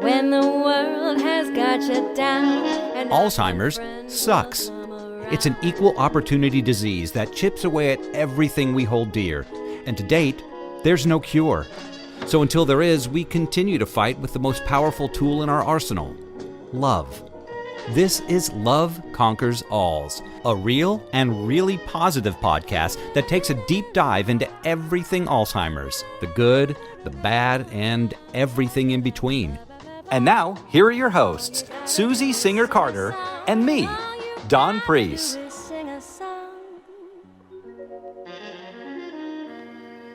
when the world has got you down. And Alzheimer's sucks. It's an equal opportunity disease that chips away at everything we hold dear. And to date, there's no cure. So until there is, we continue to fight with the most powerful tool in our arsenal, love. This is Love Conquers Alls, a real and really positive podcast that takes a deep dive into everything Alzheimer's, the good, the bad, and everything in between. And now, here are your hosts, Susie Singer-Carter and me, Don Priest.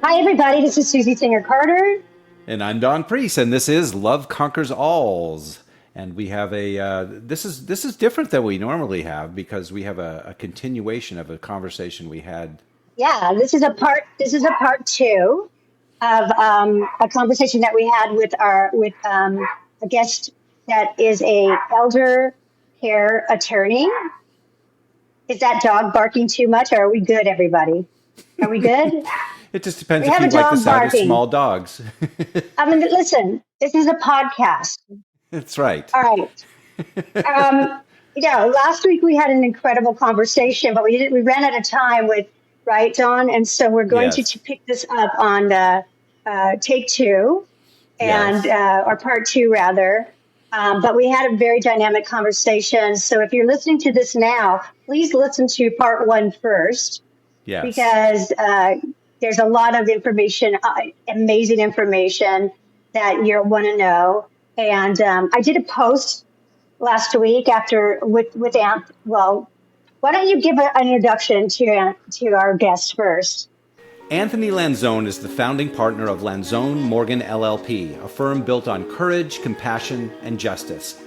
Hi, everybody. This is Susie Singer-Carter. And I'm Don Priest, and this is Love Conquers Alls. And we have this is different than we normally have because we have a continuation of a conversation we had. Yeah, this is a part two of a conversation that we had with a guest that is a elder care attorney. Is that dog barking too much, or are we good, everybody? Are we good? It just depends if you like the sound of small dogs. I mean, listen, this is a podcast. That's right. All right. Last week we had an incredible conversation, but we ran out of time right, Don? And so we're going to pick this up on take two, and or part two, rather. But we had a very dynamic conversation. So if you're listening to this now, please listen to part one first. Yes. Because there's a lot of information, amazing information that you'll want to know. And I did a post last week with Anth. Well, why don't you give an introduction to our guest first? Anthony Lanzone is the founding partner of Lanzone Morgan LLP, a firm built on courage, compassion, and justice.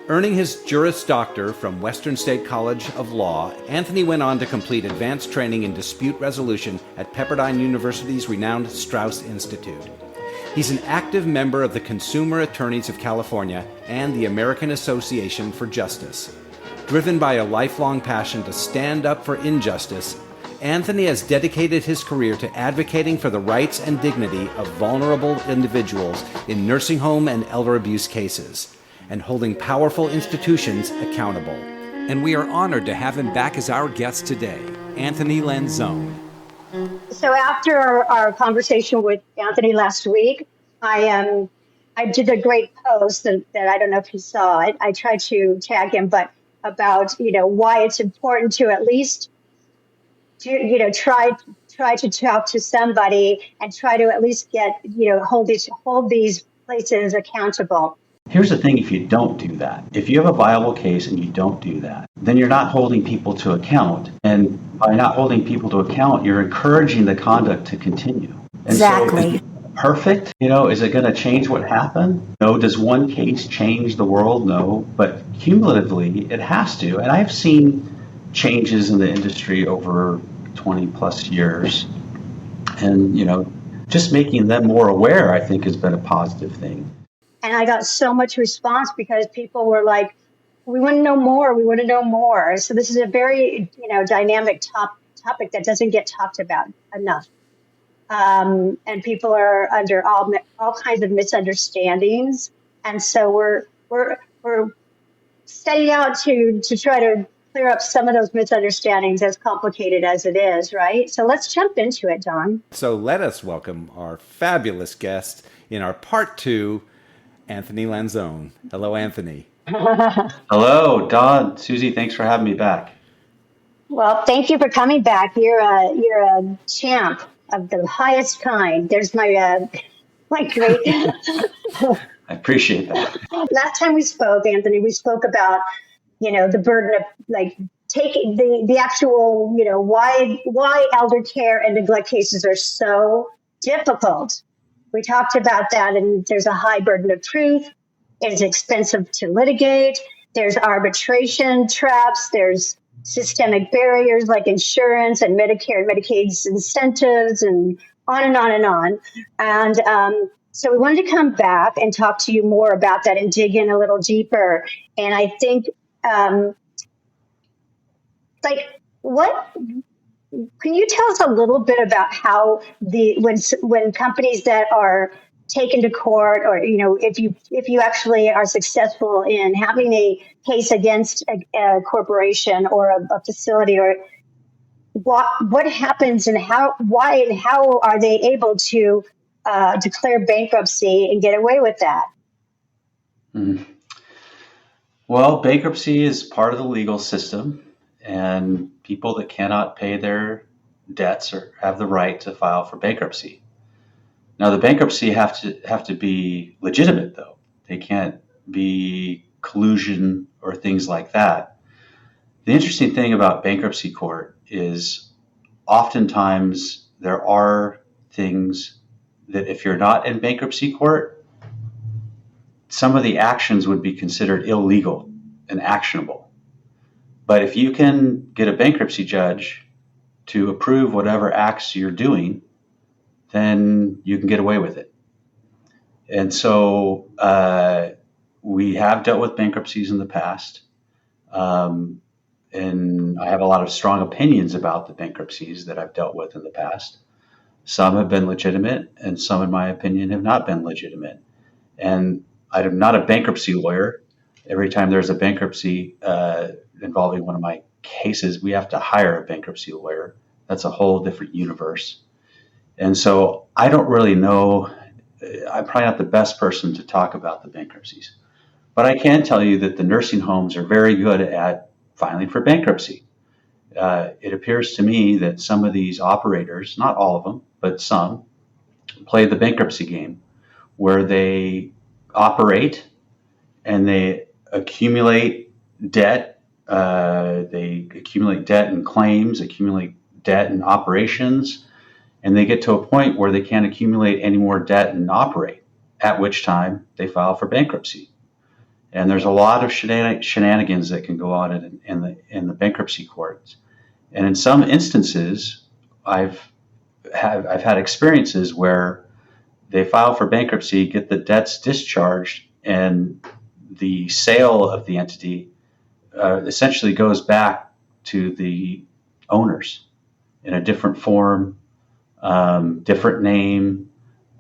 Earning his Juris Doctor from Western State College of Law, Anthony went on to complete advanced training in dispute resolution at Pepperdine University's renowned Strauss Institute. He's an active member of the Consumer Attorneys of California and the American Association for Justice. Driven by a lifelong passion to stand up for injustice, Anthony has dedicated his career to advocating for the rights and dignity of vulnerable individuals in nursing home and elder abuse cases, and holding powerful institutions accountable. And we are honored to have him back as our guest today, Anthony Lanzone. So after our conversation with Anthony last week, I did a great post that I don't know if he saw it. I tried to tag him, but about why it's important to at least try to talk to somebody and try to at least get hold these places accountable. Here's the thing, if you don't do that, if you have a viable case and you don't do that, then you're not holding people to account. And by not holding people to account, you're encouraging the conduct to continue. And exactly. So, perfect? Is it going to change what happened? No. Does one case change the world? No. But cumulatively, it has to. And I've seen changes in the industry over 20 plus years. And, just making them more aware, I think, has been a positive thing. And I got so much response because people were like, we want to know more. We want to know more. So this is a very, dynamic topic that doesn't get talked about enough. And people are under all kinds of misunderstandings. And so we're setting out to try to clear up some of those misunderstandings, as complicated as it is, right? So let's jump into it, Don. So let us welcome our fabulous guest in our part two, Anthony Lanzone. Hello, Anthony. Hello, Don. Susie, thanks for having me back. Well, thank you for coming back. You're a champ of the highest kind. There's my great. I appreciate that. Last time we spoke, Anthony, we spoke about the burden of taking the actual why elder care and neglect cases are so difficult. We talked about that, and there's a high burden of proof. It's expensive to litigate. There's arbitration traps. There's systemic barriers like insurance and Medicare and Medicaid's incentives, and on and on and on. And so we wanted to come back and talk to you more about that and dig in a little deeper. And I think, what can you tell us a little bit about how when companies that are taken to court, or if you actually are successful in having a case against a corporation or a facility, or what happens and why and how are they able to declare bankruptcy and get away with that? Mm. Well, bankruptcy is part of the legal system, and people that cannot pay their debts or have the right to file for bankruptcy. Now, the bankruptcy have to be legitimate, though. They can't be collusion or things like that. The interesting thing about bankruptcy court is oftentimes there are things that if you're not in bankruptcy court, some of the actions would be considered illegal and actionable. But if you can get a bankruptcy judge to approve whatever acts you're doing, then you can get away with it. And so we have dealt with bankruptcies in the past. And I have a lot of strong opinions about the bankruptcies that I've dealt with in the past. Some have been legitimate, and some, in my opinion, have not been legitimate. And I'm not a bankruptcy lawyer. Every time there's a bankruptcy involving one of my cases, we have to hire a bankruptcy lawyer. That's a whole different universe. And so I don't really know. I'm probably not the best person to talk about the bankruptcies. But I can tell you that the nursing homes are very good at filing for bankruptcy. It appears to me that some of these operators, not all of them, but some, play the bankruptcy game where they operate and they accumulate debt. They accumulate debt and claims, accumulate debt and operations, and they get to a point where they can't accumulate any more debt and operate, at which time they file for bankruptcy. And there's a lot of shenanigans that can go on in the bankruptcy courts. And in some instances, I've had experiences where they file for bankruptcy, get the debts discharged, and the sale of the entity essentially goes back to the owners in a different form, different name.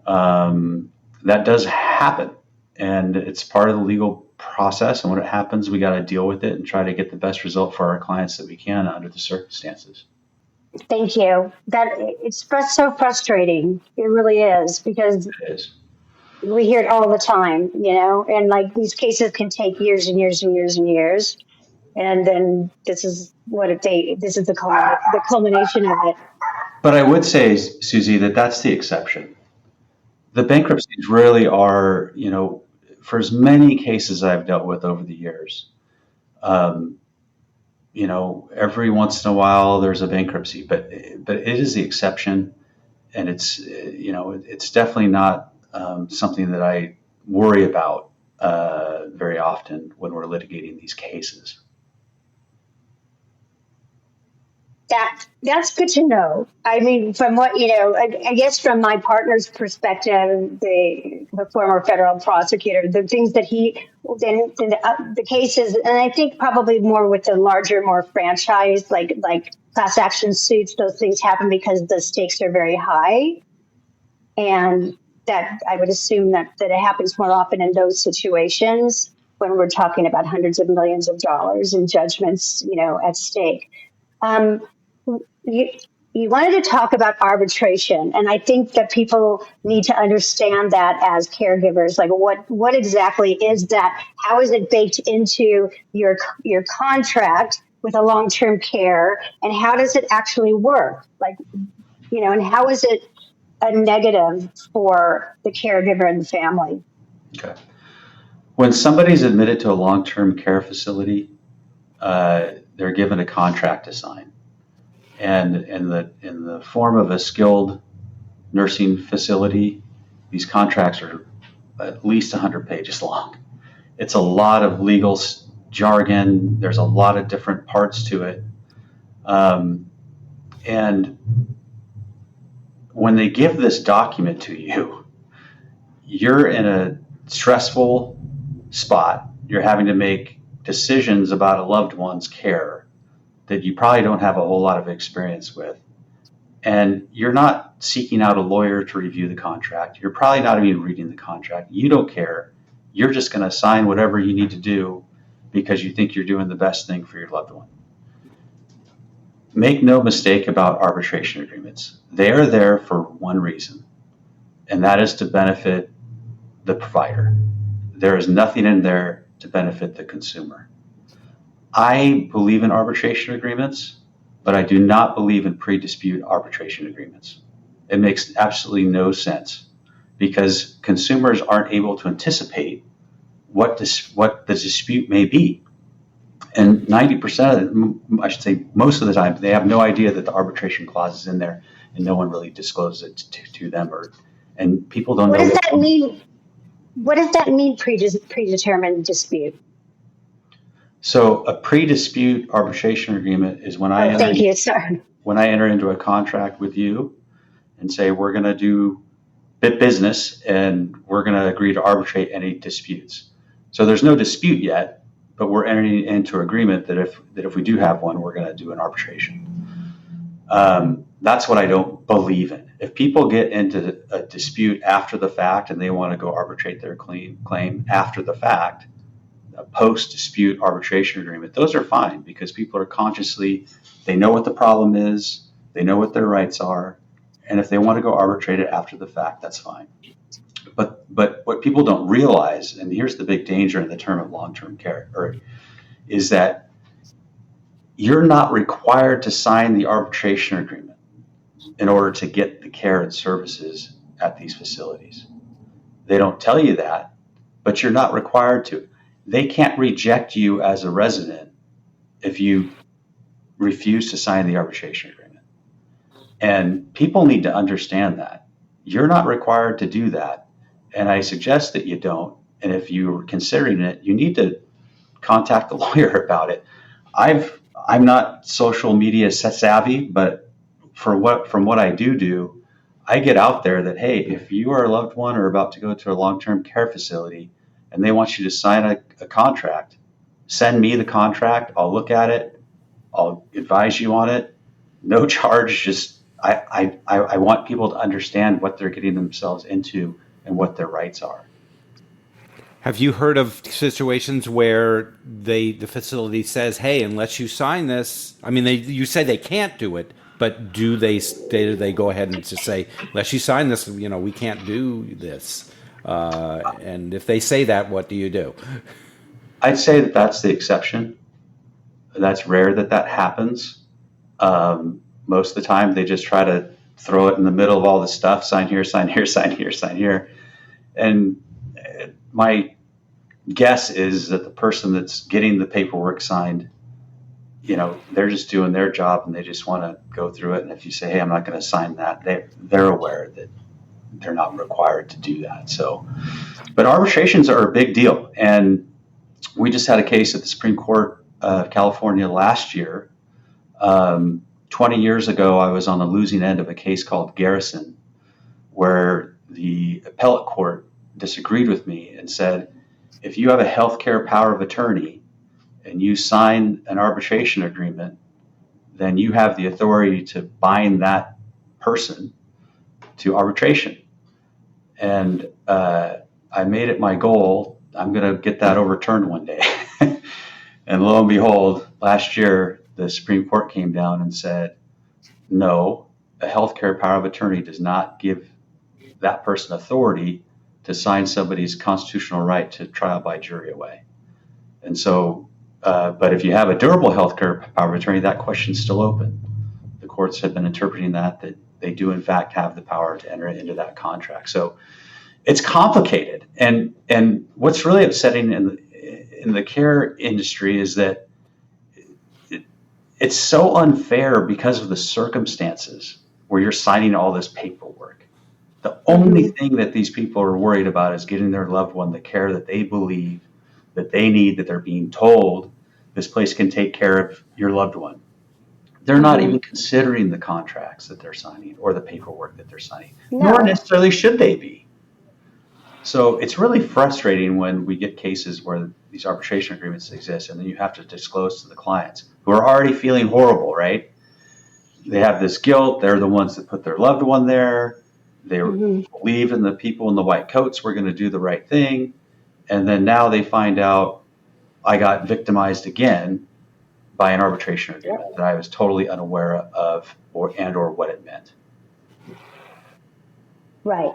That does happen, and it's part of the legal process. And when it happens, we got to deal with it and try to get the best result for our clients that we can under the circumstances. Thank you. It's so frustrating. It really is, because It is. we hear it all the time, and like these cases can take years and years and years and years. And then this is the culmination of it. But I would say, Susie, that's the exception. The bankruptcies really are, for as many cases I've dealt with over the years, every once in a while there's a bankruptcy, but it is the exception, and it's definitely not something that I worry about very often when we're litigating these cases. That's good to know. I mean, from what, I guess from my partner's perspective, the former federal prosecutor, the things that the cases, and I think probably more with the larger, more franchise, like class action suits, those things happen because the stakes are very high. And that I would assume that it happens more often in those situations when we're talking about hundreds of millions of dollars in judgments, at stake. You wanted to talk about arbitration, and I think that people need to understand that as caregivers. Like, what exactly is that? How is it baked into your contract with a long-term care, and how does it actually work? Like, and how is it a negative for the caregiver and the family? Okay. When somebody's admitted to a long-term care facility, they're given a contract to sign. And in the form of a skilled nursing facility, these contracts are at least 100 pages long. It's a lot of legal jargon. There's a lot of different parts to it. And when they give this document to you, you're in a stressful spot. You're having to make decisions about a loved one's care that you probably don't have a whole lot of experience with. and you're not seeking out a lawyer to review the contract. You're probably not even reading the contract. You don't care. You're just going to sign whatever you need to do because you think you're doing the best thing for your loved one. Make no mistake about arbitration agreements. They are there for one reason, and that is to benefit the provider. There is nothing in there to benefit the consumer. I believe in arbitration agreements, but I do not believe in pre-dispute arbitration agreements. It makes absolutely no sense because consumers aren't able to anticipate what the dispute may be. And 90% of it, I should say most of the time, they have no idea that the arbitration clause is in there and no one really discloses it to them, and people don't know. What does that mean? What does that mean, predetermined dispute? So a pre-dispute arbitration agreement is when I enter into a contract with you and say we're going to do business and we're going to agree to arbitrate any disputes. So there's no dispute yet, but we're entering into agreement that if we do have one, we're going to do an arbitration. That's what I don't believe in. If people get into a dispute after the fact and they want to go arbitrate their claim after the fact, a post-dispute arbitration agreement, those are fine because people are they know what the problem is, they know what their rights are, and if they want to go arbitrate it after the fact, that's fine. But what people don't realize, and here's the big danger in the term of long-term care, is that you're not required to sign the arbitration agreement in order to get the care and services at these facilities. They don't tell you that, but you're not required to. They can't reject you as a resident if you refuse to sign the arbitration agreement. And people need to understand that. You're not required to do that. And I suggest that you don't. And if you're considering it, you need to contact the lawyer about it. I'm not social media savvy, but from what I do, I get out there that, hey, if you are a loved one or about to go to a long-term care facility and they want you to sign a contract, send me the contract. I'll look at it. I'll advise you on it. No charge. Just I want people to understand what they're getting themselves into and what their rights are. Have you heard of situations where the facility says, "Hey, unless you sign this," I mean, you say they can't do it, but do they go ahead and just say, "Unless you sign this, we can't do this"? And if they say that, what do you do? I'd say that that's the exception. That's rare that happens. Most of the time, they just try to throw it in the middle of all the stuff. Sign here, sign here, sign here, sign here. And my guess is that the person that's getting the paperwork signed, they're just doing their job and they just want to go through it. And if you say, "Hey, I'm not going to sign that," they're aware that they're not required to do that. So, but arbitrations are a big deal. And we just had a case at the Supreme Court of California last year. 20 years ago, I was on the losing end of a case called Garrison, where the appellate court disagreed with me and said, if you have a healthcare power of attorney and you sign an arbitration agreement, then you have the authority to bind that person to arbitration. And I made it my goal, I'm going to get that overturned one day. And lo and behold, last year, the Supreme Court came down and said, no, a healthcare power of attorney does not give that person authority to sign somebody's constitutional right to trial by jury away. And so, but if you have a durable healthcare power of attorney, that question's still open. The courts have been interpreting that they do in fact have the power to enter into that contract. So it's complicated. And what's really upsetting in the care industry is that it's so unfair because of the circumstances where you're signing all this paperwork. The only thing that these people are worried about is getting their loved one the care that they believe that they need, that they're being told this place can take care of your loved one. They're not even considering the contracts that they're signing or the paperwork that they're signing, nor necessarily should they be. So it's really frustrating when we get cases where these arbitration agreements exist and then you have to disclose to the clients who are already feeling horrible, right? they have this guilt. They're the ones that put their loved one there. They believe in the people in the white coats were going to do the right thing. And then now they find out I got victimized again by an arbitration agreement that I was totally unaware of or what it meant. Right.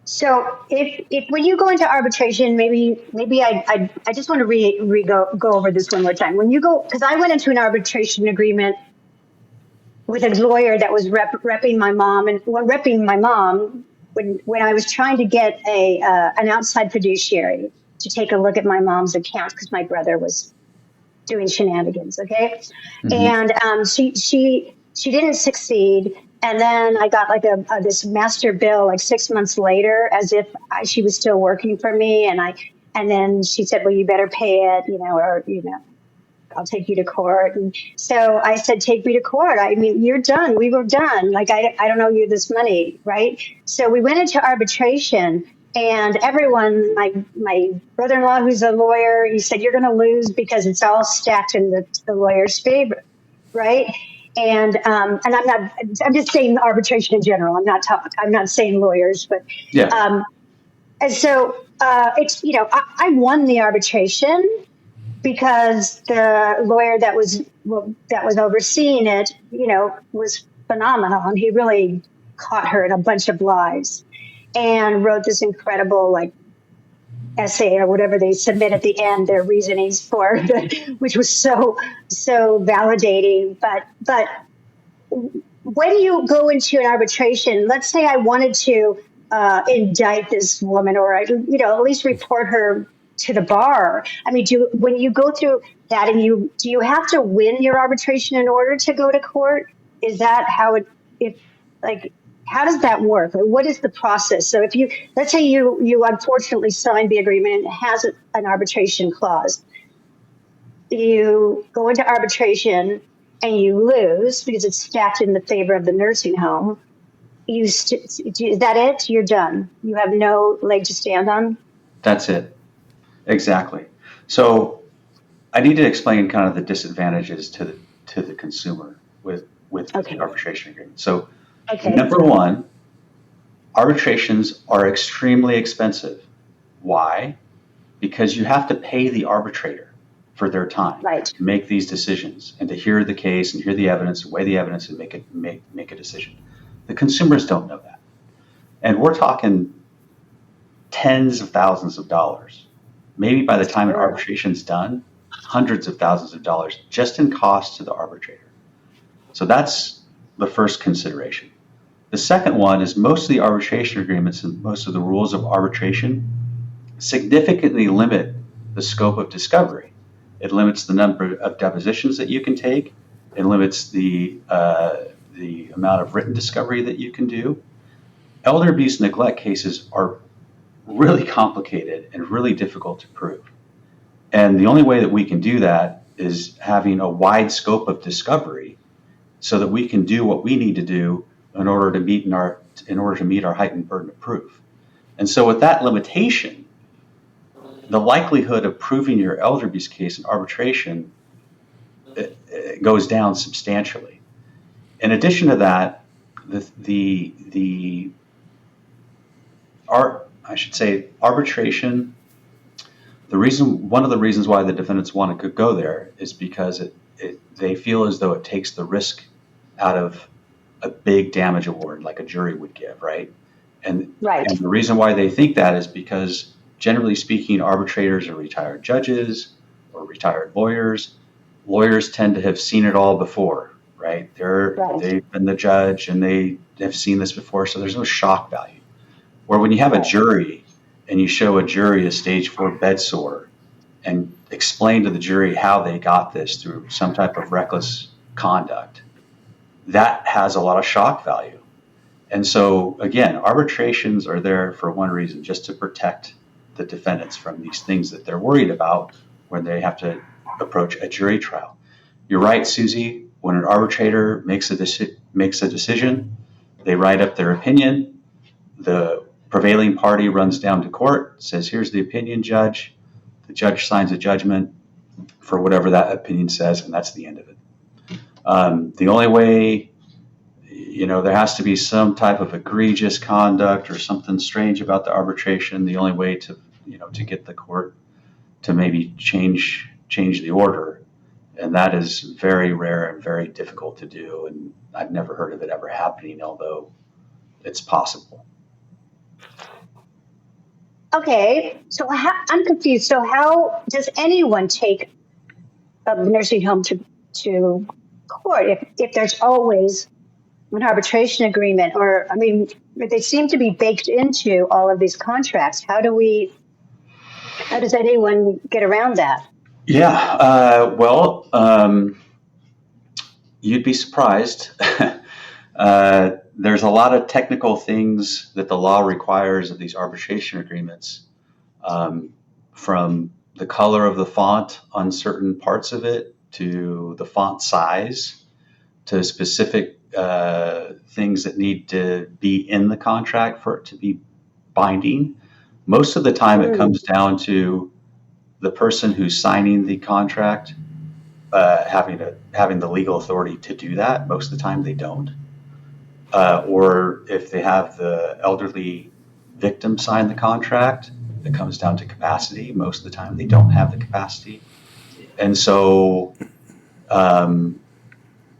So if when you go into arbitration, maybe I just want to go over this one more time. When you go, because I went into an arbitration agreement with a lawyer that was repping my mom when I was trying to get an outside fiduciary to take a look at my mom's account because my brother was doing shenanigans. Okay, and she didn't succeed. And then I got like this master bill like 6 months later, as if she was still working for me. And then she said, "Well, you better pay it, or I'll take you to court." And so I said, "Take me to court. I mean, you're done. We were done. Like I don't owe you this money, right?" So we went into arbitration, and everyone, my brother-in-law, who's a lawyer, he said, "You're going to lose because it's all stacked in the lawyer's favor, right?" And I'm just saying arbitration in general. I'm not saying lawyers, but yeah. And so it's I won the arbitration because the lawyer that was overseeing it, was phenomenal, and he really caught her in a bunch of lies, and wrote this incredible essay or whatever they submit at the end, their reasonings for, which was so validating. But when you go into an arbitration, let's say I wanted to indict this woman, or at least report her to the bar. I mean, when you go through that, and do you have to win your arbitration in order to go to court? Is that how how does that work? What is the process? So let's say you unfortunately signed the agreement and it has an arbitration clause. You go into arbitration and you lose because it's stacked in the favor of the nursing home. Is that it? You're done. You have no leg to stand on? That's it. Exactly. So I need to explain kind of the disadvantages to the consumer with the arbitration agreement. So number one, arbitrations are extremely expensive. Why? Because you have to pay the arbitrator for their time to make these decisions and to hear the case and hear the evidence, weigh the evidence, and make a decision. The consumers don't know that. And we're talking tens of thousands of dollars. Maybe by the time an arbitration's done, hundreds of thousands of dollars just in cost to the arbitrator. So that's the first consideration. The second one is most of the arbitration agreements and most of the rules of arbitration significantly limit the scope of discovery. It limits the number of depositions that you can take. It limits the amount of written discovery that you can do. Elder abuse and neglect cases are really complicated and really difficult to prove. And the only way that we can do that is having a wide scope of discovery so that we can do what we need to do in order to meet our heightened burden of proof. And so with that limitation, the likelihood of proving your elder abuse case in arbitration it goes down substantially. In addition to that, arbitration, one of the reasons why the defendants want to go there is because they feel as though it takes the risk out of a big damage award like a jury would give, right? And the reason why they think that is because, generally speaking, arbitrators are retired judges or retired lawyers. Lawyers tend to have seen it all before, right? They've been the judge and they have seen this before, so there's no shock value. Where when you have a jury and you show a jury a stage 4 bed sore and explain to the jury how they got this through some type of reckless conduct, that has a lot of shock value. And so, again, arbitrations are there for one reason, just to protect the defendants from these things that they're worried about when they have to approach a jury trial. You're right, Susie. When an arbitrator makes a decision, they write up their opinion. The prevailing party runs down to court, says, "Here's the opinion, judge." The judge signs a judgment for whatever that opinion says, and that's the end of it. The only way there has to be some type of egregious conduct or something strange about the arbitration. The only way to get the court to maybe change the order, and that is very rare and very difficult to do. And I've never heard of it ever happening, although it's possible. Okay, so I'm confused. So how does anyone take a nursing home to court if there's always an arbitration agreement? Or, I mean, they seem to be baked into all of these contracts. How does anyone get around that? Yeah, you'd be surprised. There's a lot of technical things that the law requires of these arbitration agreements, from the color of the font on certain parts of it, to the font size, to specific things that need to be in the contract for it to be binding. Most of the time it comes down to the person who's signing the contract having the legal authority to do that. Most of the time they don't. Or if they have the elderly victim sign the contract, it comes down to capacity. Most of the time they don't have the capacity. And so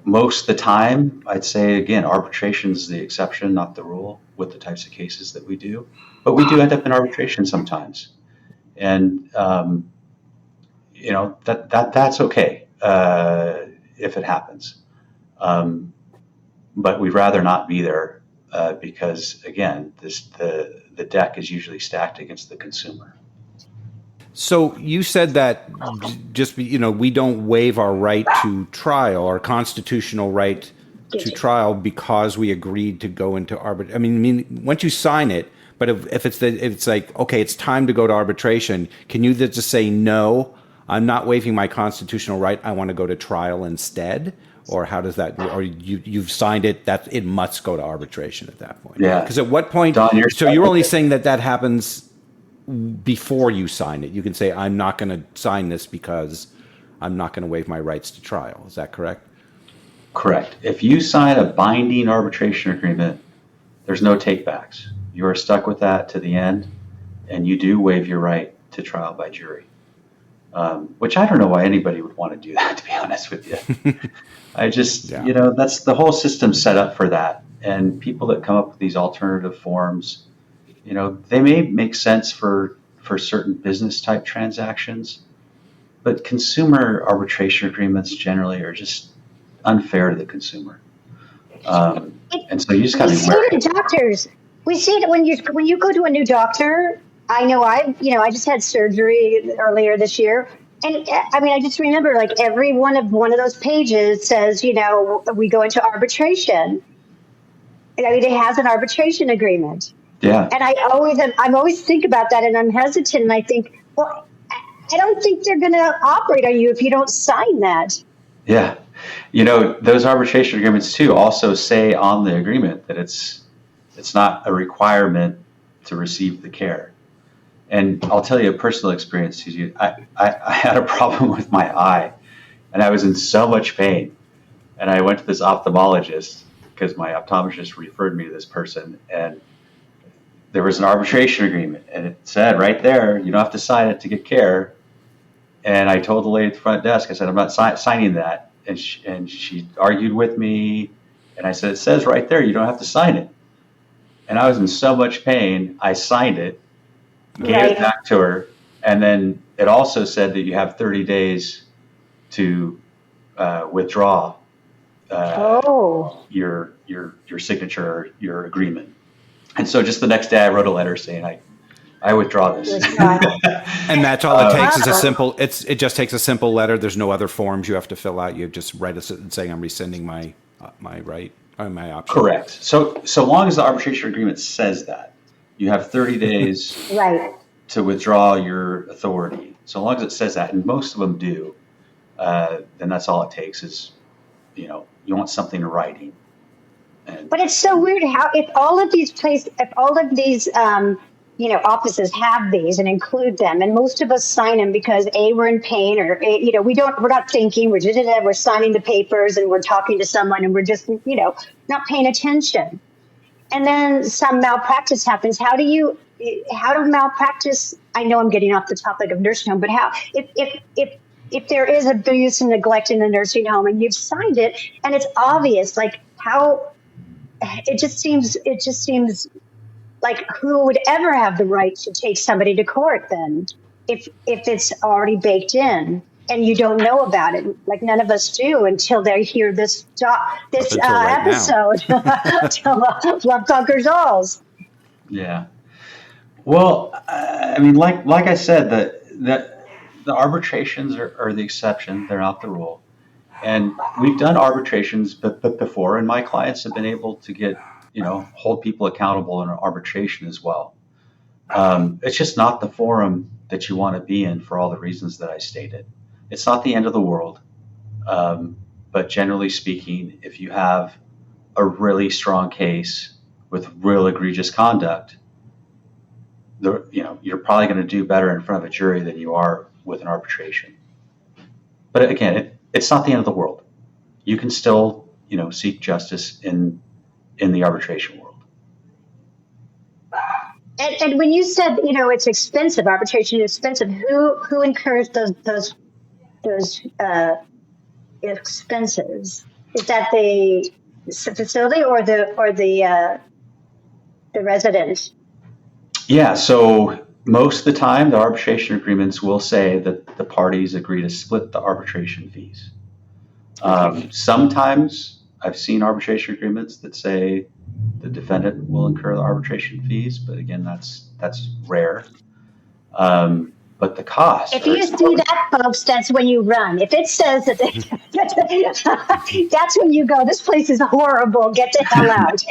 most of the time, I'd say, again, arbitration is the exception, not the rule, with the types of cases that we do. But we do end up in arbitration sometimes. And, that's okay if it happens. But we'd rather not be there because, again, the deck is usually stacked against the consumer. So you said that we don't waive our right to trial, our constitutional right to trial, because we agreed to go into arbitration. I mean, once you sign it, but if it's like, okay, it's time to go to arbitration, can you just say, no, I'm not waiving my constitutional right, I want to go to trial instead? Or how does that? Or you've signed it that it must go to arbitration at that point? Yeah. Because at what point? Don, you're only saying that happens before you sign it. You can say, I'm not going to sign this because I'm not going to waive my rights to trial. Is that correct? Correct. If you sign a binding arbitration agreement, there's no takebacks. You are stuck with that to the end, and you do waive your right to trial by jury. Which I don't know why anybody would want to do that, to be honest with you. I just, that's the whole system set up for that. And people that come up with these alternative forms, they may make sense for certain business type transactions, but consumer arbitration agreements generally are just unfair to the consumer. And so you just got to be wary. We see it in doctors. We see it when you go to a new doctor. I know I just had surgery earlier this year. And I mean, I just remember like every one of those pages says, we go into arbitration. I mean, it has an arbitration agreement. Yeah. And I always think about that, and I'm hesitant, and I think, well, I don't think they're going to operate on you if you don't sign that. Yeah. Those arbitration agreements too also say on the agreement that it's not a requirement to receive the care. And I'll tell you a personal experience. I had a problem with my eye, and I was in so much pain. And I went to this ophthalmologist because my optometrist referred me to this person. And there was an arbitration agreement, and it said right there, you don't have to sign it to get care. And I told the lady at the front desk, I said, I'm not signing that. And she argued with me. And I said, it says right there, you don't have to sign it. And I was in so much pain, I signed it. Gave it back to her, and then it also said that you have 30 days to withdraw your signature, or your agreement. And so just the next day, I wrote a letter saying I withdraw this. And that's all it takes is it just takes a simple letter. There's no other forms you have to fill out. You just write a sentence saying I'm rescinding my right or my option. Correct. So long as the arbitration agreement says that. You have 30 days to withdraw your authority. So long as it says that, and most of them do, then that's all it takes is, you want something in writing. But it's so weird how if all of these offices have these and include them, and most of us sign them because we're in pain, or we're not thinking, we're signing the papers, and we're talking to someone, and we're just, not paying attention. And then some malpractice happens. How do malpractice, I know I'm getting off the topic of nursing home, but how, if there is abuse and neglect in the nursing home and you've signed it and it's obvious, like how, it just seems like who would ever have the right to take somebody to court then if it's already baked in and you don't know about it, like none of us do until they hear this episode. Love conquers all. Yeah. Well, I mean, like I said, the arbitrations are the exception; they're not the rule. And we've done arbitrations, but before, and my clients have been able to hold people accountable in an arbitration as well. It's just not the forum that you want to be in for all the reasons that I stated. It's not the end of the world, but generally speaking, if you have a really strong case with real egregious conduct, you're probably going to do better in front of a jury than you are with an arbitration. But again, it's not the end of the world. You can still, seek justice in the arbitration world. And when you said, it's expensive, arbitration is expensive, who incurs those expenses? Is that the facility or the resident? Yeah. So most of the time, the arbitration agreements will say that the parties agree to split the arbitration fees. Sometimes I've seen arbitration agreements that say the defendant will incur the arbitration fees, but again, that's rare. But the cost. If you see that, folks, that's when you run. If it says that, that's when you go, this place is horrible, get the hell out.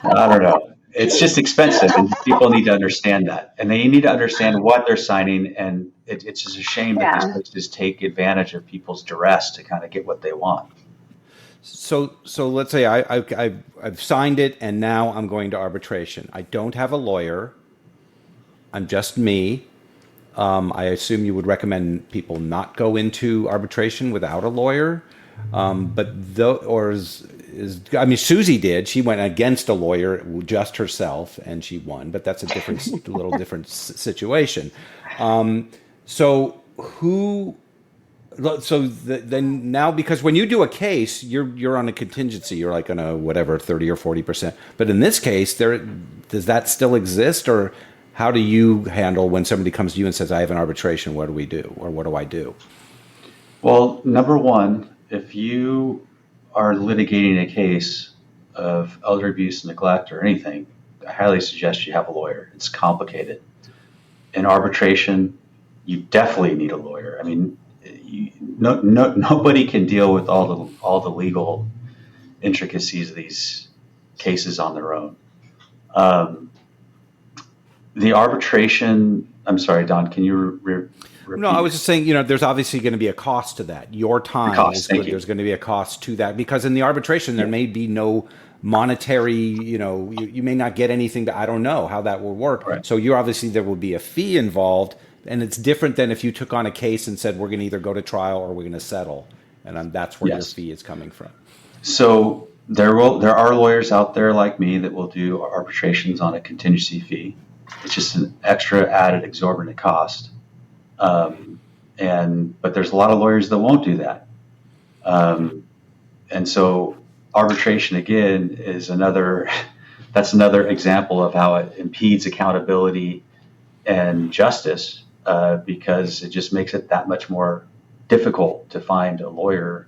I don't know. It's just expensive, and people need to understand that. And they need to understand what they're signing, and it's just a shame that these places take advantage of people's duress to kind of get what they want. So let's say I've signed it, and now I'm going to arbitration. I don't have a lawyer. I'm just me. I assume you would recommend people not go into arbitration without a lawyer. Susie did. She went against a lawyer, just herself, and she won. But that's a little different situation. Then now, because when you do a case, you're on a contingency. You're like on a whatever 30 or 40%. But in this case, does that still exist, or how do you handle when somebody comes to you and says, "I have an arbitration. What do we do, or what do I do?" Well, number one, if you are litigating a case of elder abuse, neglect, or anything, I highly suggest you have a lawyer. It's complicated. In arbitration, you definitely need a lawyer. I mean, nobody can deal with all the legal intricacies of these cases on their own. The arbitration. I'm sorry, Don. Can you repeat? No, I was just saying, there's obviously going to be a cost to that. Your time there's going to be a cost to that, because in the arbitration there may be no monetary, you may not get anything. I don't know how that will work. Right. So there will be a fee involved, and it's different than if you took on a case and said, we're going to either go to trial or we're going to settle, and that's where your fee is coming from. So there are lawyers out there like me that will do arbitrations on a contingency fee. It's just an extra added exorbitant cost. But there's a lot of lawyers that won't do that. And so arbitration, again, is another example of how it impedes accountability and justice, because it just makes it that much more difficult to find a lawyer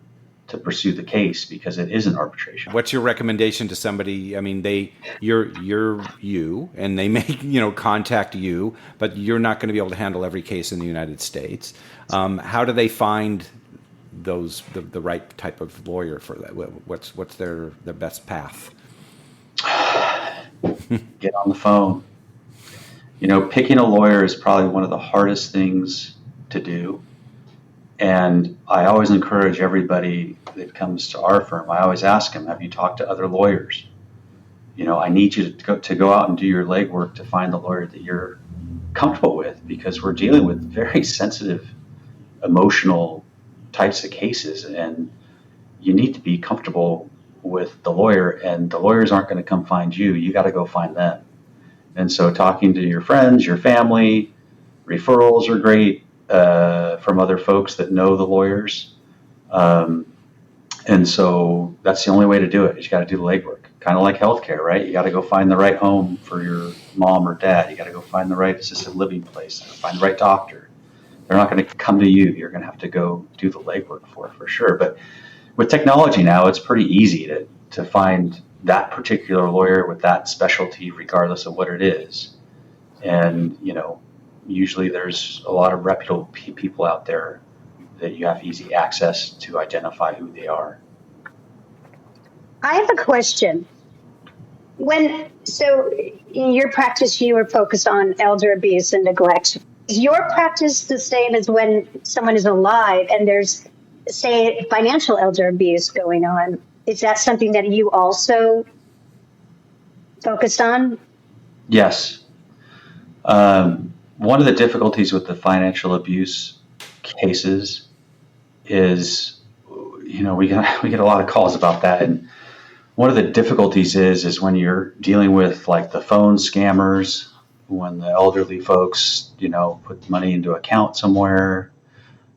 to pursue the case, because it is an arbitration. What's your recommendation to somebody? I mean, you're you, and they may contact you, but you're not going to be able to handle every case in the United States. How do they find the right type of lawyer for that? What's their best path? Get on the phone. Picking a lawyer is probably one of the hardest things to do. And I always encourage everybody that comes to our firm, I always ask them, have you talked to other lawyers? I need you to go out and do your legwork to find the lawyer that you're comfortable with, because we're dealing with very sensitive, emotional types of cases, and you need to be comfortable with the lawyer, and the lawyers aren't going to come find you. You got to go find them. And so talking to your friends, your family, referrals are great from other folks that know the lawyers. And so that's the only way to do it. You got to do the legwork. Kind of like healthcare, right? You got to go find the right home for your mom or dad. You got to go find the right assisted living place, find the right doctor. They're not going to come to you. You're going to have to go do the legwork for sure. But with technology now, it's pretty easy to find that particular lawyer with that specialty, regardless of what it is. And, usually there's a lot of reputable people out there that you have easy access to identify who they are. I have a question. So in your practice, you were focused on elder abuse and neglect. Is your practice the same as when someone is alive and there's, say, financial elder abuse going on? Is that something that you also focused on? Yes. One of the difficulties with the financial abuse cases is, we get a lot of calls about that. And one of the difficulties is when you're dealing with like the phone scammers, when the elderly folks, put money into account somewhere,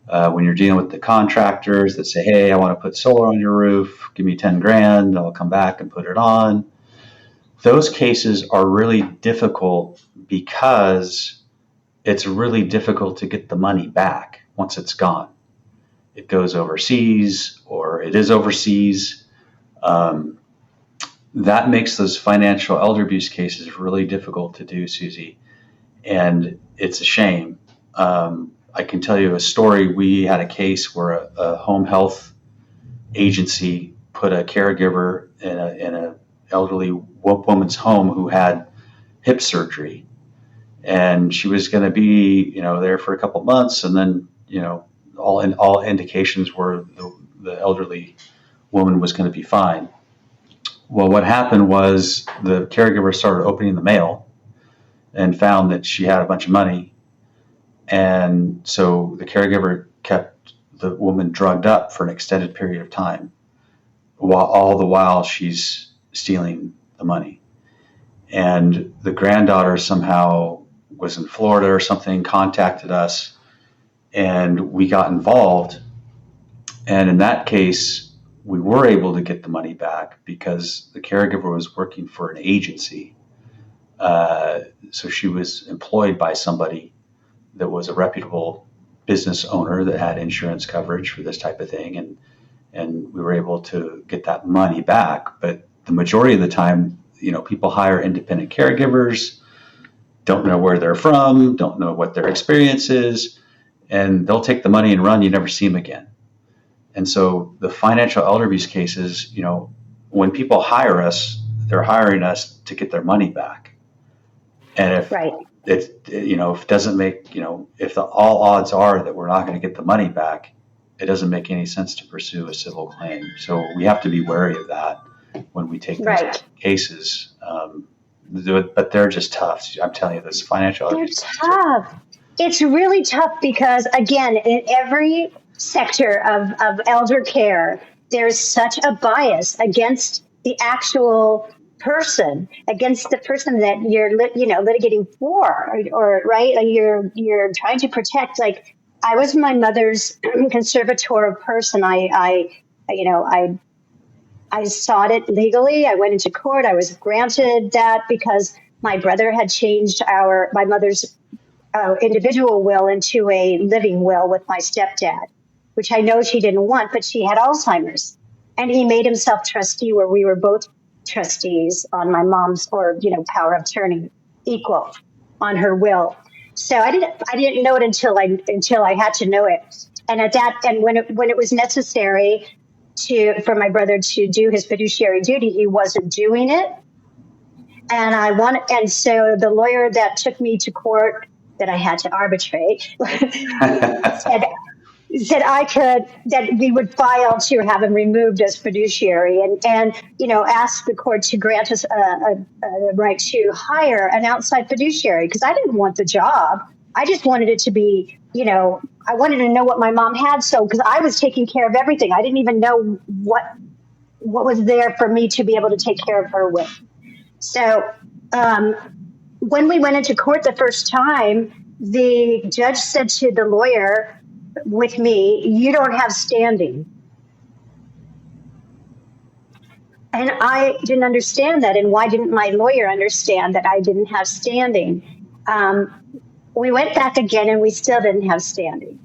when you're dealing with the contractors that say, hey, I want to put solar on your roof, give me 10 grand, I'll come back and put it on. Those cases are really difficult because it's really difficult to get the money back once it's gone. It goes overseas or it is overseas. That makes those financial elder abuse cases really difficult to do, Susie. And it's a shame. I can tell you a story. We had a case where a home health agency put a caregiver in a elderly woman's home who had hip surgery. And she was going to be, there for a couple of months. And then, all indications were the elderly woman was going to be fine. Well, what happened was the caregiver started opening the mail and found that she had a bunch of money. And so the caregiver kept the woman drugged up for an extended period of time, all the while she's stealing the money. And the granddaughter somehow was in Florida or something, contacted us, and we got involved. And in that case, we were able to get the money back because the caregiver was working for an agency. So she was employed by somebody that was a reputable business owner that had insurance coverage for this type of thing. And we were able to get that money back. But the majority of the time, people hire independent caregivers, don't know where they're from, don't know what their experience is, and they'll take the money and run. You never see them again. And so the financial elder abuse cases, when people hire us, they're hiring us to get their money back. And if if it doesn't make, if all odds are that we're not going to get the money back, it doesn't make any sense to pursue a civil claim. So we have to be wary of that when we take these cases. But they're just tough. I'm telling you, this financial elder abuse. They're tough. It's really tough because, again, in every sector of elder care, there's such a bias against the actual person, against the person that you're litigating for, or right, like you're trying to protect. Like, I was my mother's conservator person. I sought it legally. I went into court. I was granted that because my brother had changed my mother's individual will into a living will with my stepdad, which I know she didn't want, but she had Alzheimer's. And he made himself trustee, where we were both trustees on my mom's, power of attorney, equal on her will. So I didn't know it until I had to know it. And when it was necessary for my brother to do his fiduciary duty, he wasn't doing it. And so the lawyer that took me to court that I had to arbitrate said that we would file to have him removed as fiduciary and ask the court to grant us a right to hire an outside fiduciary, because I didn't want the job. I just wanted it to be, I wanted to know what my mom had. So, because I was taking care of everything. I didn't even know what was there for me to be able to take care of her with. So when we went into court the first time, the judge said to the lawyer with me, "You don't have standing." And I didn't understand that. And why didn't my lawyer understand that I didn't have standing? We went back again and we still didn't have standing.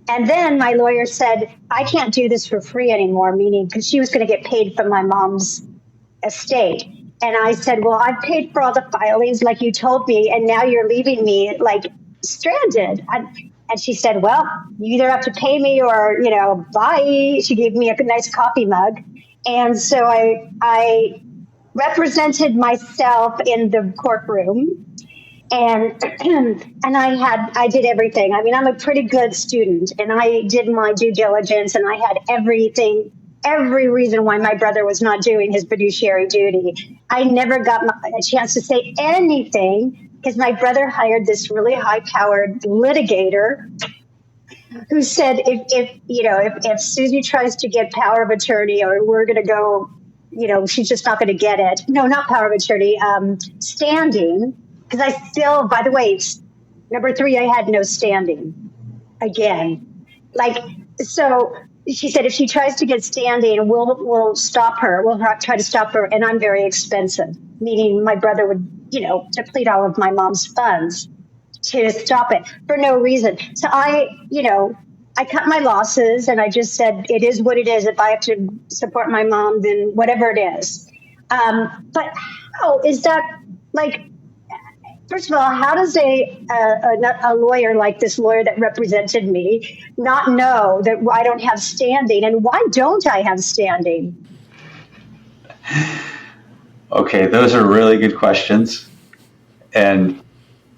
And then my lawyer said, "I can't do this for free anymore," meaning because she was going to get paid from my mom's estate. And I said, "Well, I've paid for all the filings like you told me, and now you're leaving me like stranded." And she said, "Well, you either have to pay me or, bye." She gave me a nice coffee mug. And so I represented myself in the courtroom, and I did everything. I mean, I'm a pretty good student, and I did my due diligence, and I had every reason why my brother was not doing his fiduciary duty. I never got a chance to say anything because my brother hired this really high-powered litigator who said, if Susie tries to get power of attorney, or we're going to go, she's just not going to get it. No, not power of attorney, standing. Because I still, by the way, number 3, I had no standing again. So she said, if she tries to get standing, we'll stop her. We'll try to stop her. And I'm very expensive, meaning my brother would, deplete all of my mom's funds to stop it for no reason. So I cut my losses and I just said, it is what it is. If I have to support my mom, then whatever it is. But how is that, first of all, how does a lawyer like this lawyer that represented me not know that I don't have standing? And why don't I have standing? Okay, those are really good questions. And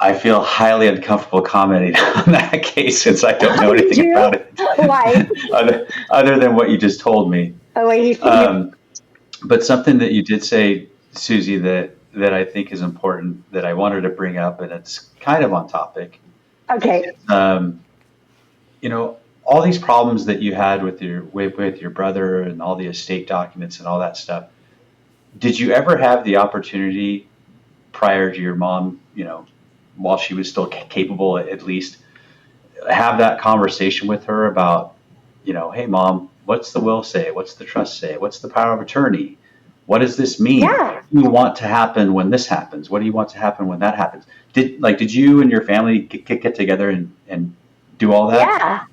I feel highly uncomfortable commenting on that case since I don't know anything about it. Why? other than what you just told me. Oh, wait, but something that you did say, Susie, that I think is important that I wanted to bring up, and it's kind of on topic. Okay. All these problems that you had with your brother and all the estate documents and all that stuff. Did you ever have the opportunity prior to your mom, while she was still capable, at least, have that conversation with her about, hey, Mom, what's the will say? What's the trust say? What's the power of attorney? What does this mean? Yeah. What do you want to happen when this happens? What do you want to happen when that happens? Did you and your family get together and do all that? Yeah.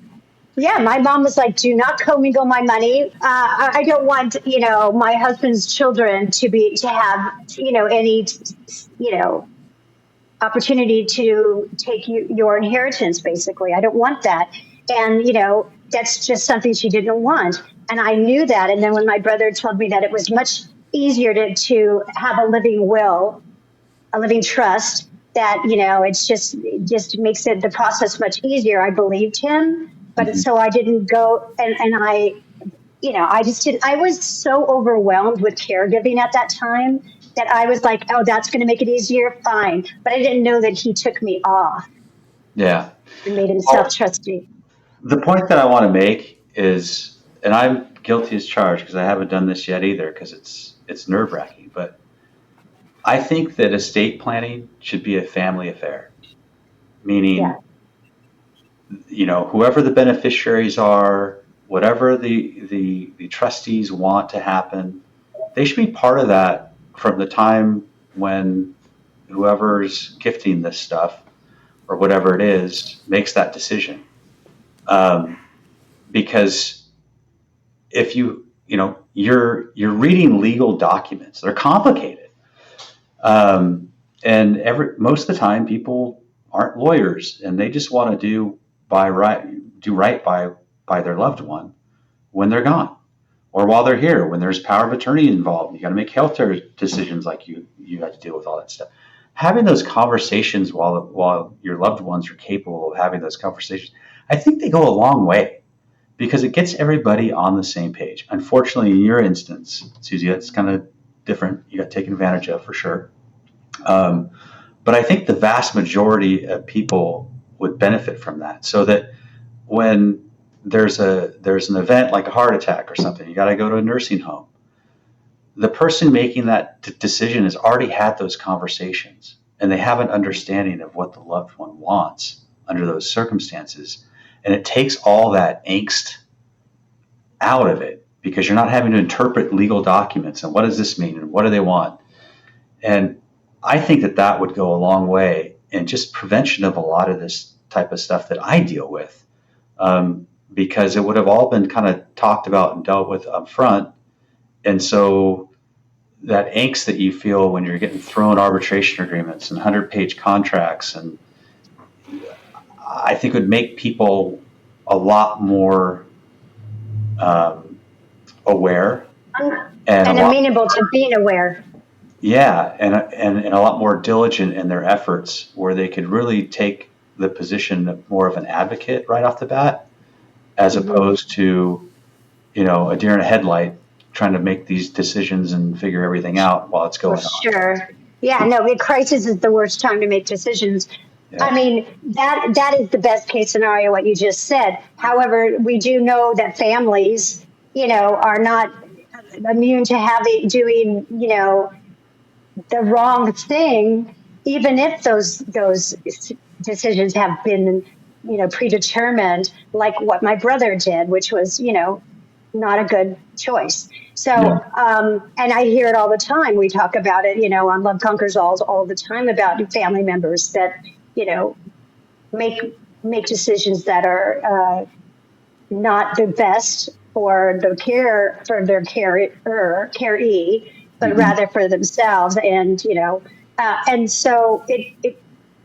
Yeah, my mom was like, "Do not commingle my money. I don't want, my husband's children to have, any, opportunity to take your inheritance, basically. I don't want that." And, that's just something she didn't want. And I knew that. And then when my brother told me that it was much easier to have a living will, a living trust, that, it just makes the process much easier. I believed him. But so I didn't go, and I just didn't. I was so overwhelmed with caregiving at that time that I was like, "Oh, that's going to make it easier, fine." But I didn't know that he took me off. Yeah. And made himself trustee. The point that I want to make is, and I'm guilty as charged because I haven't done this yet either because it's nerve-wracking, but I think that estate planning should be a family affair, meaning, whoever the beneficiaries are, whatever the trustees want to happen, they should be part of that from the time when whoever's gifting this stuff or whatever it is makes that decision. Because if you're reading legal documents, they're complicated. And most of the time people aren't lawyers and they just want to do right by their loved one when they're gone or while they're here, when there's power of attorney involved. You got to make healthcare decisions like you had to deal with all that stuff. Having those conversations while your loved ones are capable of having those conversations, I think they go a long way because it gets everybody on the same page. Unfortunately, in your instance, Susie, that's kind of different. You got taken advantage of for sure. But I think the vast majority of people would benefit from that, so that when there's an event like a heart attack or something, you got to go to a nursing home. the person making that decision has already had those conversations, and they have an understanding of what the loved one wants under those circumstances. And it takes all that angst out of it, because you're not having to interpret legal documents and what does this mean and what do they want. And I think that would go a long way in just prevention of a lot of this type of stuff that I deal with, because it would have all been kind of talked about and dealt with up front. And so that angst that you feel when you're getting thrown arbitration agreements and 100-page contracts, and I think would make people a lot more aware and amenable to being aware. Yeah, and a lot more diligent in their efforts, where they could really take the position of more of an advocate right off the bat, as opposed to, a deer in a headlight trying to make these decisions and figure everything out while it's going on. Sure. Yeah, no, a crisis is the worst time to make decisions. Yeah. I mean, that is the best case scenario, what you just said. However, we do know that families, are not immune to doing, the wrong thing, even if those decisions have been, predetermined, like what my brother did, which was, not a good choice. So, and I hear it all the time. We talk about it, on Love Conquers all the time, about family members that, make decisions that are not the best for their caree, but rather for themselves. And, and so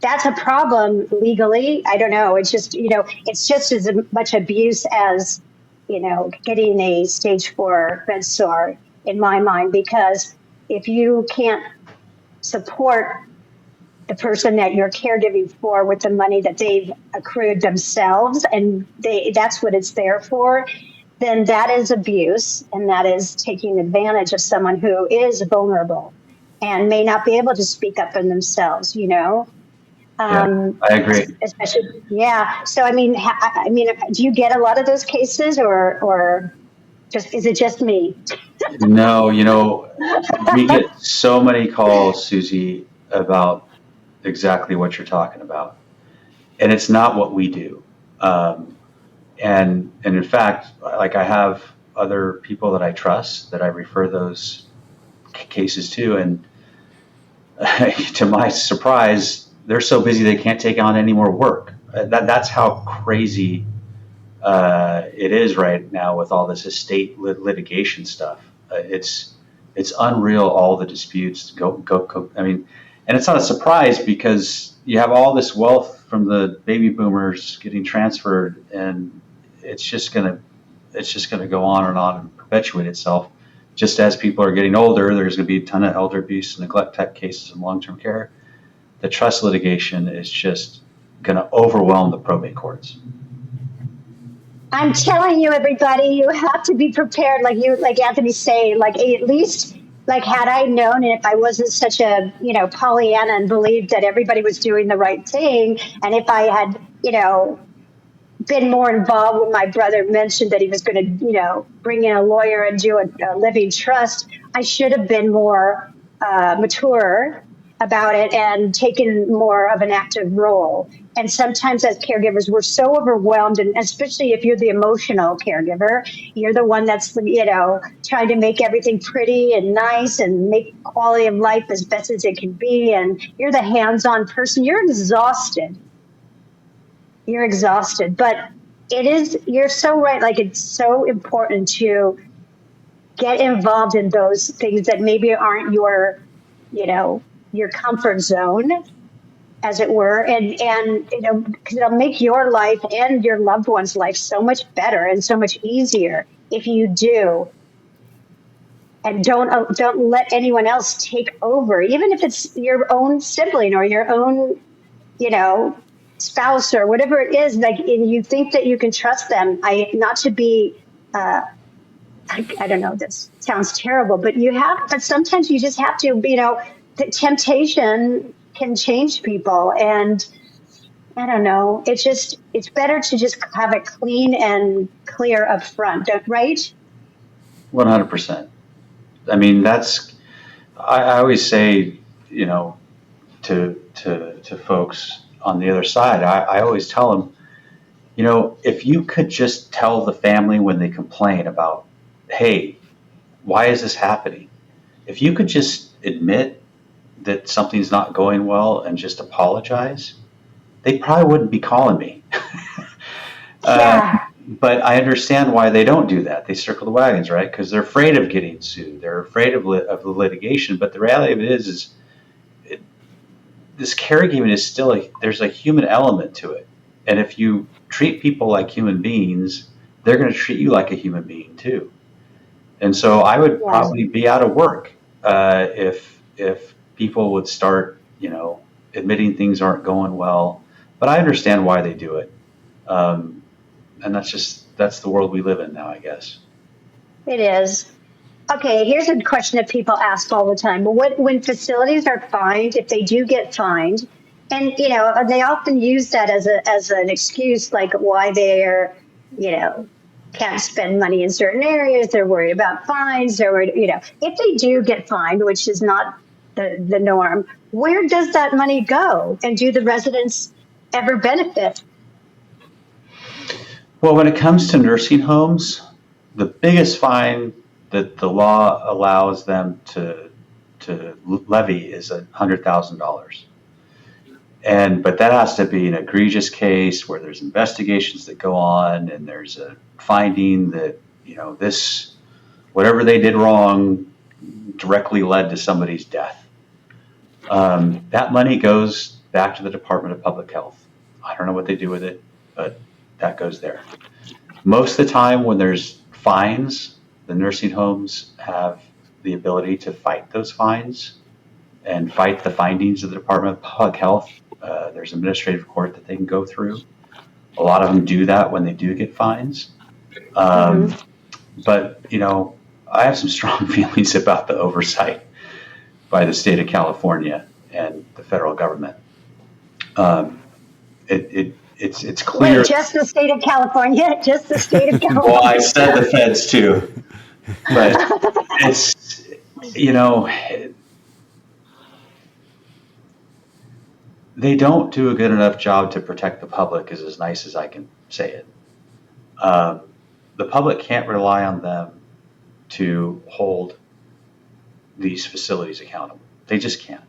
that's a problem legally. I don't know. It's just, it's just as much abuse as, getting a stage 4 bed sore in my mind, because if you can't support the person that you're caregiving for with the money that they've accrued themselves, and that's what it's there for, then that is abuse, and that is taking advantage of someone who is vulnerable and may not be able to speak up for themselves, I agree. Especially, So, I mean, do you get a lot of those cases, or is it just me? No, we get so many calls, Susie, about exactly what you're talking about, and it's not what we do. And in fact, like, I have other people that I trust that I refer those cases to, and to my surprise, they're so busy they can't take on any more work. That's how crazy it is right now with all this estate litigation stuff. It's unreal, all the disputes go. I mean, and it's not a surprise, because you have all this wealth from the baby boomers getting transferred, and it's just gonna go on and perpetuate itself. Just as people are getting older, there's going to be a ton of elder abuse and neglect type cases in long-term care. The trust litigation is just going to overwhelm the probate courts. I'm telling you, everybody, you have to be prepared. Like Anthony's saying, at least, had I known, and if I wasn't such a, Pollyanna and believed that everybody was doing the right thing, and if I had, been more involved when my brother mentioned that he was going to, bring in a lawyer and do a living trust, I should have been more mature about it and taken more of an active role. And sometimes as caregivers, we're so overwhelmed, and especially if you're the emotional caregiver, you're the one that's, trying to make everything pretty and nice and make quality of life as best as it can be. And you're the hands-on person. You're exhausted. But you're so right. It's so important to get involved in those things that maybe aren't your comfort zone, as it were, and because it'll make your life and your loved one's life so much better and so much easier if you do. And don't let anyone else take over, even if it's your own sibling or your own, spouse or whatever it is. And you think that you can trust them. Not to be, I don't know. This sounds terrible, but sometimes you just have to. The temptation can change people, and I don't know. It's better to just have it clean and clear up front, right? 100%. I mean, I always say, you know, to folks on the other side, I always tell them, you know, if you could just tell the family when they complain about, hey, why is this happening? If you could just admit that something's not going well and just apologize, they probably wouldn't be calling me. Yeah. But I understand why they don't do that. They circle the wagons, right? Because they're afraid of getting sued. They're afraid of the litigation. But the reality of it is this caregiving is still there's a human element to it. And if you treat people like human beings, they're going to treat you like a human being too. And so I would probably be out of work if people would start, you know, admitting things aren't going well. But I understand why they do it. And that's the world we live in now, I guess. It is. Okay, here's a question that people ask all the time. But when facilities are fined, if they do get fined, and you know, they often use that as an excuse, like why they're, you know, can't spend money in certain areas. They're worried about fines. They're worried, you know, if they do get fined, which is not the norm, where does that money go? And do the residents ever benefit? Well, when it comes to nursing homes, the biggest fine that the law allows them to levy is $100,000. But that has to be an egregious case where there's investigations that go on and there's a finding that, you know, this, whatever they did wrong directly led to somebody's death. That money goes back to the Department of Public Health. I don't know what they do with it, but that goes there. Most of the time when there's fines, the nursing homes have the ability to fight those fines and fight the findings of the Department of Public Health. There's administrative court that they can go through. A lot of them do that when they do get fines. But, you know, I have some strong feelings about the oversight by the state of California and the federal government. It's clear. Wait, just the state of California? Just the state of California? Well, I said the feds too. But it's, you know, they don't do a good enough job to protect the public, is as nice as I can say it. The public can't rely on them to hold these facilities accountable. They just can't.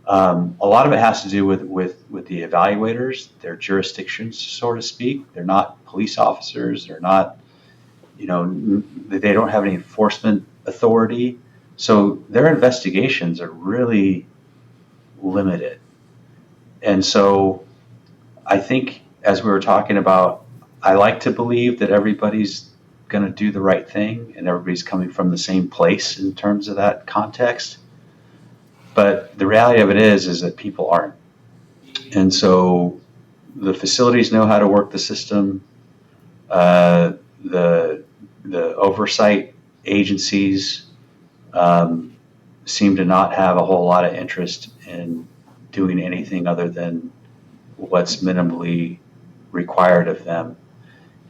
A lot of it has to do with the evaluators, their jurisdictions, so to speak. They're not police officers. They're not, you know, they don't have any enforcement authority. So their investigations are really limited. And so I think, as we were talking about, I like to believe that everybody's going to do the right thing and everybody's coming from the same place in terms of that context. But the reality of it is that people aren't. And so the facilities know how to work the system. The oversight agencies seem to not have a whole lot of interest in doing anything other than what's minimally required of them.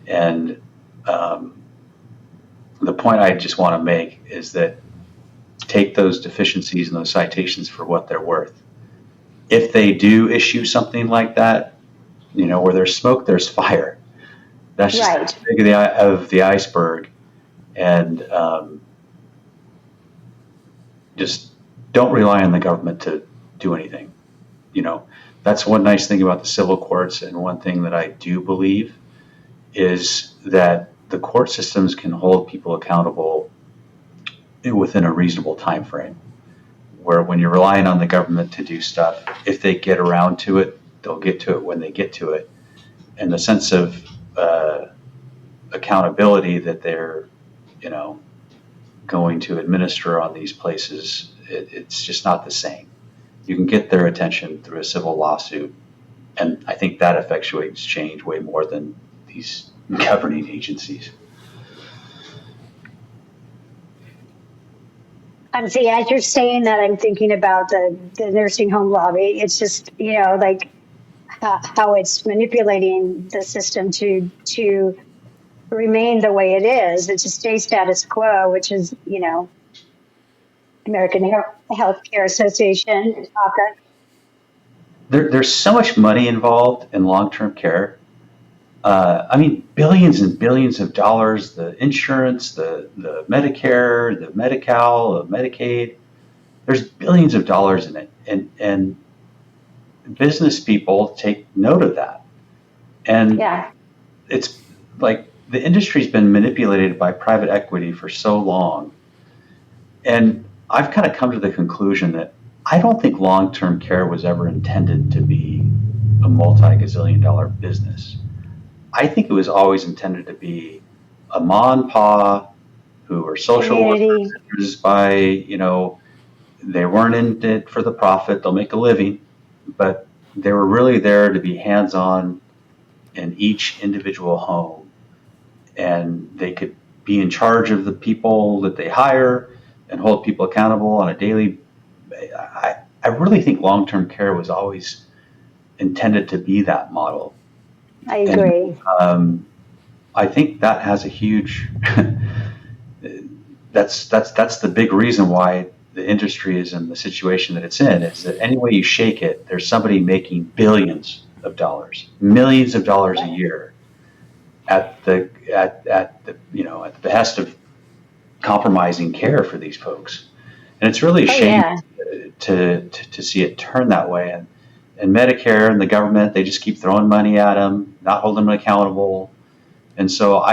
And the point I just want to make is that take those deficiencies and those citations for what they're worth. If they do issue something like that, you know, where there's smoke, there's fire. That's just Right. the big of the iceberg. And just don't rely on the government to do anything. You know, that's one nice thing about the civil courts, and one thing that I do believe is that the court systems can hold people accountable within a reasonable time frame. Where when you're relying on the government to do stuff, if they get around to it, they'll get to it when they get to it. And the sense of accountability that they're, you know, going to administer on these places, it's just not the same. You can get their attention through a civil lawsuit, and I think that effectuates change way more than these governing agencies. See, as you're saying that, I'm thinking about the nursing home lobby. It's just, you know, like how it's manipulating the system to remain the way it is, and to stay status quo, which is, you know, American Healthcare Association, ACA. There's so much money involved in long-term care. I mean, billions and billions of dollars, the insurance, the Medicare, the Medi-Cal, the Medicaid, there's billions of dollars in it. And business people take note of that. And it's like the industry's been manipulated by private equity for so long. And I've kind of come to the conclusion that I don't think long-term care was ever intended to be a multi-gazillion-dollar business. I think it was always intended to be a ma and pa who were social workers by, they weren't in it for the profit. They'll make a living, but they were really there to be hands-on in each individual home. And they could be in charge of the people that they hire and hold people accountable on a daily. I really think long-term care was always intended to be that model. I agree. And, I think that has a huge. That's the big reason why the industry is in the situation that it's in. Is that any way you shake it, there's somebody making billions of dollars, millions of dollars a year, at the behest of compromising care for these folks, and it's really a shame to see it turn that way. And Medicare and the government, they just keep throwing money at them, not holding them accountable. And so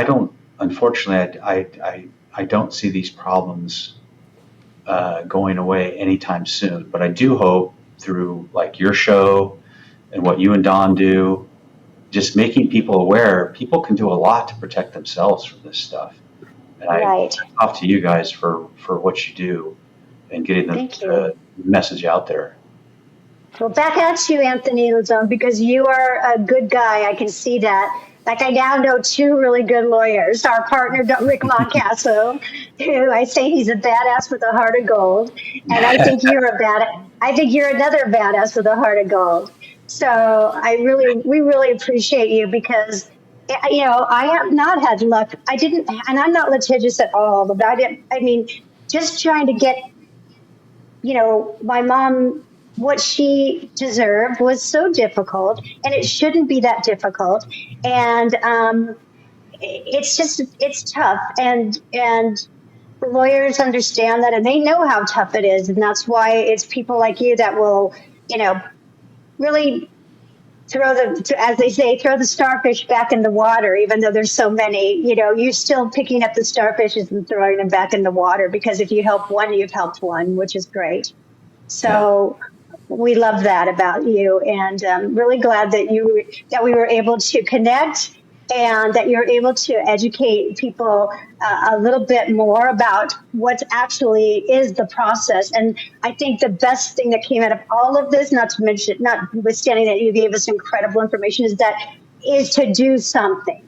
unfortunately, I don't see these problems going away anytime soon. But I do hope through like your show and what you and Don do, just making people aware, people can do a lot to protect themselves from this stuff. And I talk to you guys for what you do and getting the message out there. Well, back at you, Anthony Lanzone, because you are a good guy. I can see that. Like, I now know two really good lawyers. Our partner, Rick Moncasso, who I say he's a badass with a heart of gold, and I think you're another badass with a heart of gold. So we really appreciate you because, I have not had luck. And I'm not litigious at all. But just trying to get, my mom. What she deserved was so difficult, and it shouldn't be that difficult. And it's tough. And the lawyers understand that, and they know how tough it is. And that's why it's people like you that will, really throw the starfish back in the water, even though there's so many. You're still picking up the starfishes and throwing them back in the water, because if you help one, you've helped one, which is great. So we love that about you, and really glad that we were able to connect, and that you're able to educate people a little bit more about what actually is the process. And I think the best thing that came out of all of this, notwithstanding that you gave us incredible information, is to do something.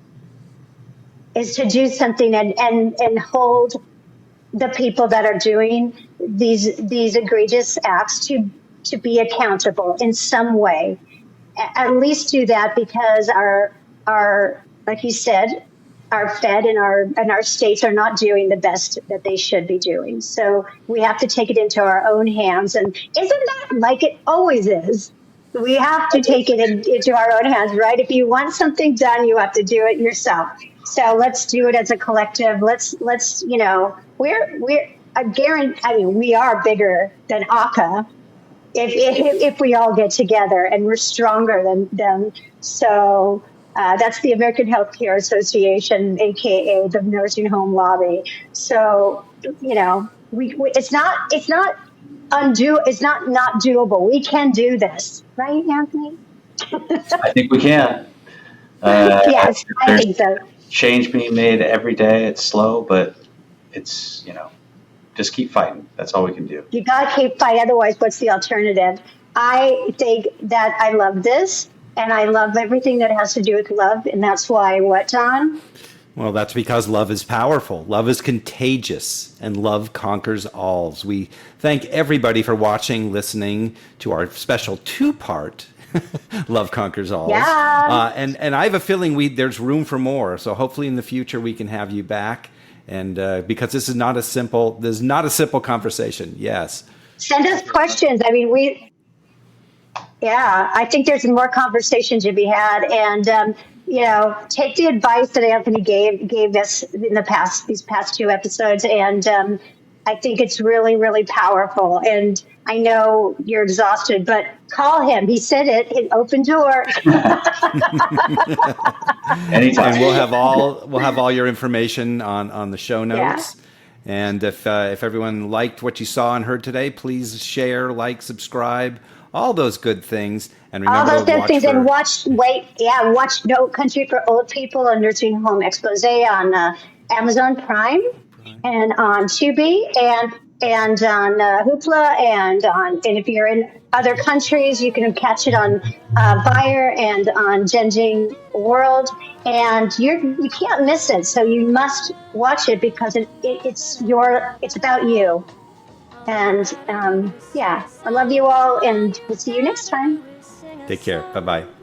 Is to do something and hold the people that are doing these egregious acts to be accountable in some way. At least do that, because our like you said, our Fed and our states are not doing the best that they should be doing. So we have to take it into our own hands. And isn't that like it always is? We have to take it into our own hands, right? If you want something done, you have to do it yourself. So let's do it as a collective. Let's we are bigger than ACA if we all get together, and we're stronger than them. So that's the American Healthcare Association, aka the nursing home lobby. So it's not doable. We can do this, right, Anthony? I think we can. Yes, I think so. Change being made every day. It's slow, but it's, just keep fighting. That's all we can do. You got to keep fighting. Otherwise, what's the alternative? I think that I love this, and I love everything that has to do with love. And that's why what, Don? Well, that's because love is powerful. Love is contagious, and love conquers all. We thank everybody for watching, listening to our special two-part Love Conquers All. Yeah. And I have a feeling there's room for more. So hopefully in the future we can have you back And because this is not a simple conversation. Yes. Send us questions. I mean, I think there's more conversations to be had, and take the advice that Anthony gave us in these past two episodes, and I think it's really, really powerful. And I know you're exhausted, but call him. He said it. An open door. Anytime. And we'll have all your information on the show notes. Yeah. And if everyone liked what you saw and heard today, please share, like, subscribe, all those good things. And remember all those good things. And watch No Country for Old People, a nursing home expose on Amazon Prime and on Tubi and on Hoopla and if you're in other countries, you can catch it on Buyer and on Genjing World, and you can't miss it. So you must watch it because it's about you. And I love you all, and we'll see you next time. Take care. Bye-bye.